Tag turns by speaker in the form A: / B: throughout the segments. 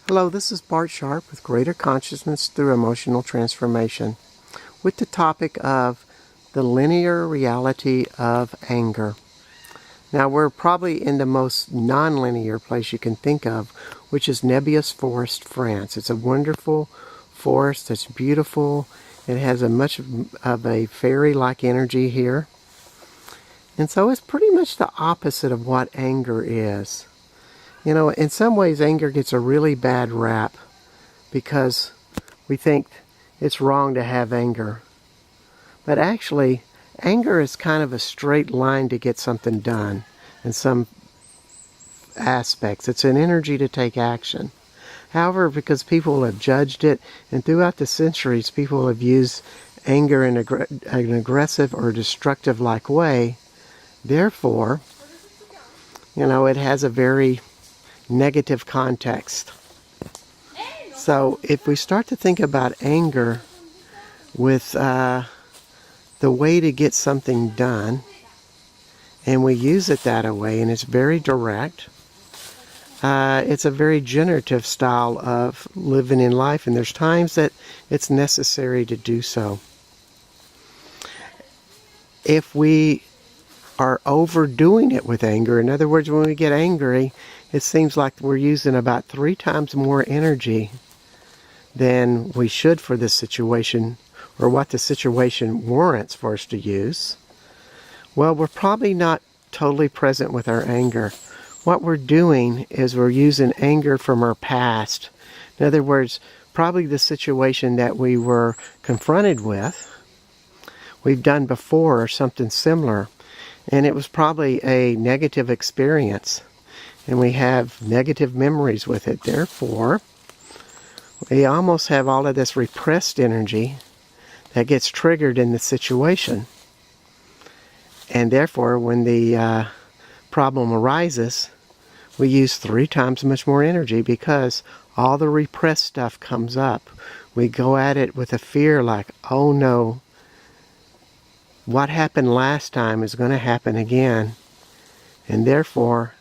A: Hello, this is Bart Sharp with Greater Consciousness Through Emotional Transformation with the topic of the linear reality of anger. Now, we're probably in the most non-linear place you can think of, which is Nebius Forest, France. It's a wonderful forest that's beautiful. It has a much of a fairy-like energy here. And so it's pretty much the opposite of what anger is. You know, in some ways, anger gets a really bad rap because we think it's wrong to have anger. But actually, anger is kind of a straight line to get something done in some aspects. It's an energy to take action. However, because people have judged it, and throughout the centuries, people have used anger in an aggressive or destructive-like way, therefore, you know, it has a very negative context. So if we start to think about anger with the way to get something done, and we use it that way, and it's very direct, it's a very generative style of living in life, and there's times that it's necessary to do so. If we are overdoing it with anger, in other words, when we get angry, it seems like we're using about 3 times more energy than we should for this situation, or what the situation warrants for us to use. Well, we're probably not totally present with our anger. What we're doing is we're using anger from our past. In other words, probably the situation that we were confronted with, we've done before or something similar, and it was probably a negative experience. And we have negative memories with it. Therefore, we almost have all of this repressed energy that gets triggered in the situation. And therefore, when the problem arises, we use 3 times much more energy because all the repressed stuff comes up. We go at it with a fear like, oh no, what happened last time is going to happen again. And therefore,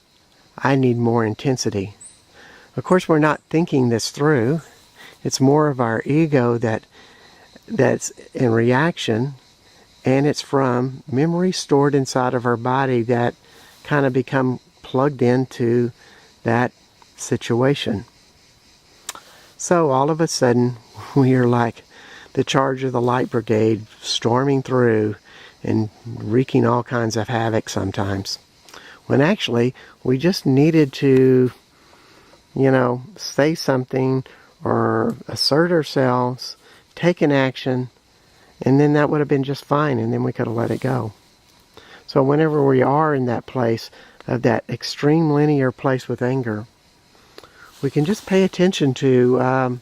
A: I need more intensity. Of course, we're not thinking this through. It's more of our ego that's in reaction, and it's from memories stored inside of our body that kind of become plugged into that situation. So all of a sudden, we are like the charge of the light brigade storming through and wreaking all kinds of havoc sometimes. When actually, we just needed to, you know, say something or assert ourselves, take an action, and then that would have been just fine, and then we could have let it go. So whenever we are in that place, of that extreme linear place with anger, we can just pay attention to,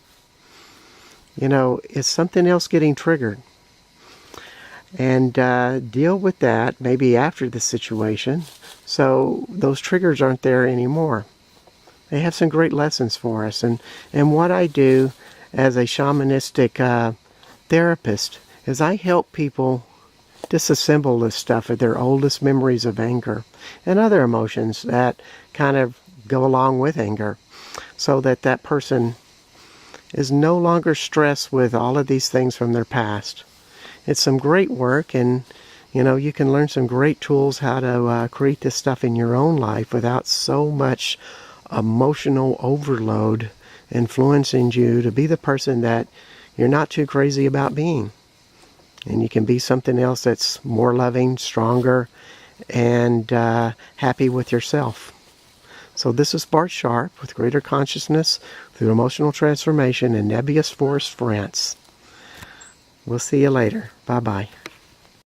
A: you know, is something else getting triggered? And deal with that maybe after the situation, so those triggers aren't there anymore. They have some great lessons for us. And what I do as a shamanistic therapist is I help people disassemble this stuff of their oldest memories of anger and other emotions that kind of go along with anger, so that that person is no longer stressed with all of these things from their past. It's some great work, and you know, you can learn some great tools how to create this stuff in your own life without so much emotional overload influencing you to be the person that you're not too crazy about being. And you can be something else that's more loving, stronger, and happy with yourself. So this is Bart Sharp with Greater Consciousness Through Emotional Transformation in Nebius Forest, France. We'll see you later. Bye-bye.